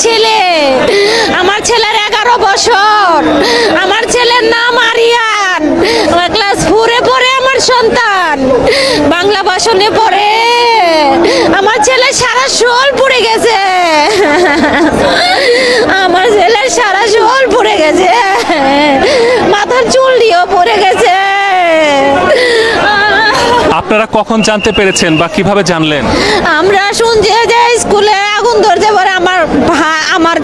ছেলে, আমার ছেলের 11 বছর, আমার ছেলের নাম আরিয়ান, ক্লাস 4-এ পড়ে আমার সন্তান, বাংলা ভাষণে পড়ে। আমার ছেলে সারা শোল পড়ে গেছে, আমার ছেলের সারা শোল পড়ে গেছে, মাথার চুল দিয়েও পড়ে গেছে। আপনারা কখন জানতে পেরেছেন বা কিভাবে জানলেন? আমরা শুনছি যে স্কুলে আগুন ধরতে পারে, আমার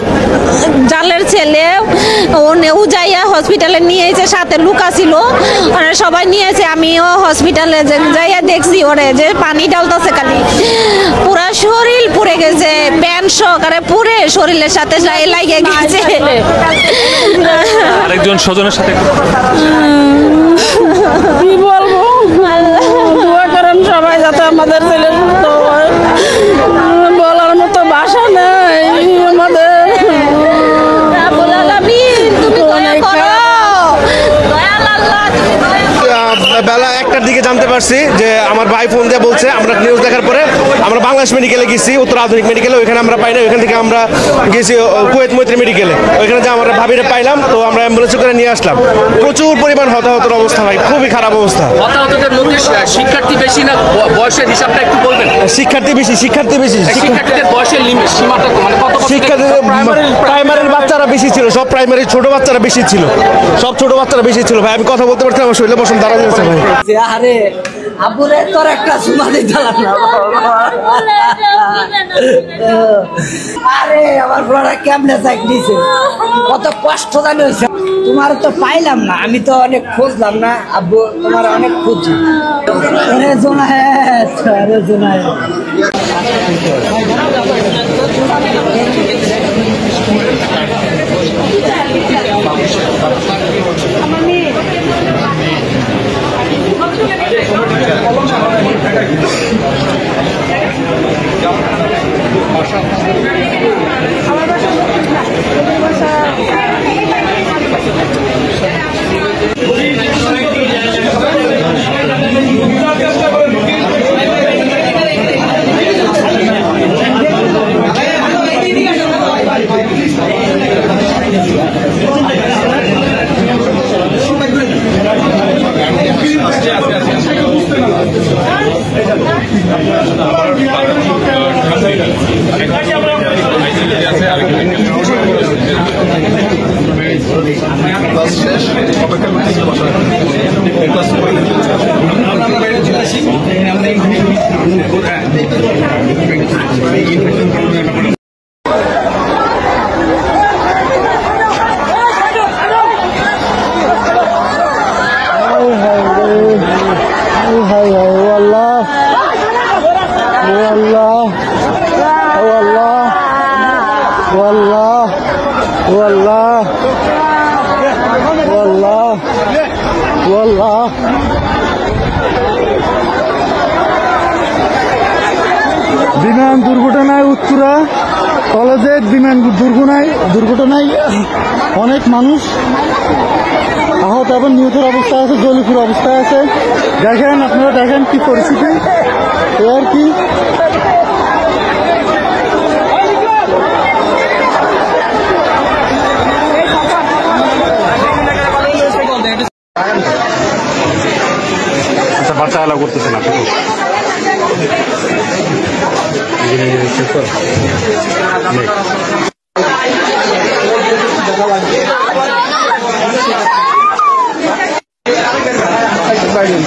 জালের ছেলে ও যাইয়া হসপিটালে নিয়েছে, সাথে লুকা ছিল, ওরা সবাই নিয়েছে। আমিও হসপিটালে যাইয়া দেখছি ওরে যে পানি ডালতেছে, খালি পুরা শরীর পুড়ে গেছে, প্যান্ট সহকারে পুড়ে শরীরের সাথে লাগিয়ে গেছে। আরেকজন স্বজনের সাথে কি বলবো, দোয়া করেন সবাই যাতে আমাদের ছেলে সুস্থ হয়। বলার মতো ভাষা নেই আমাদের। বেলা 1টার দিকে জানতে পারছি যে আমার ভাই ফোন দিয়ে বলছে, আমরা নিউজ দেখার পরে আমরা বাংলাদেশ মেডিকেলে গেছি, উত্তর আধুনিক মেডিকেলে, ওইখানে আমরা পাই না, ওইখান থেকে আমরা গেছি কুয়েত মৈত্রী মেডিকেলে, ওইখানে যে আমরা ভাবিরে পাইলাম, তো আমরা অ্যাম্বুলেন্সে করে নিয়ে আসলাম। প্রচুর পরিমাণ হতাহতের অবস্থা ভাই, খুবই খারাপ অবস্থা। হতাহতদের মধ্যে শিক্ষার্থী বেশি না বয়সের হিসাবটা একটু বলবেন? শিক্ষার্থী বেশি। শিক্ষার্থীদের বয়সের সীমাটা মানে কত? শিক্ষার্থীদের প্রাইমারির বাচ্চারা বেশি ছিল, সব প্রাইমারি ছোট বাচ্চারা বেশি ছিল, সব ছোট বাচ্চারা বেশি ছিল ভাই। আমি কথা বলতে পারছি আমার শরীরে বসন দাঁড়া যাচ্ছে ভাই। আরে আবুরে তোর একটা সুমা দিতালাম না, আরে আমার বড়রা কেমনে চাক দিছে, কত কষ্ট জানি হয়েছে। তোমার তো পাইলাম না, আমি তো অনেক খুঁজলাম না আব্বু, তোমার অনেক খুঁজি। আরে জোনায়েত বিমান দুর্ঘটনায় উত্তরা কলেজের বিমান দুর্ঘটনায় অনেক মানুষ আহত এবং নিহতের অবস্থায় আছে, জলিপুর অবস্থায় আছে। দেখেন, আপনারা দেখেন কি পরিস্থিতি, আর কি বাচ্চা এলাও করতেছে না। বাইরে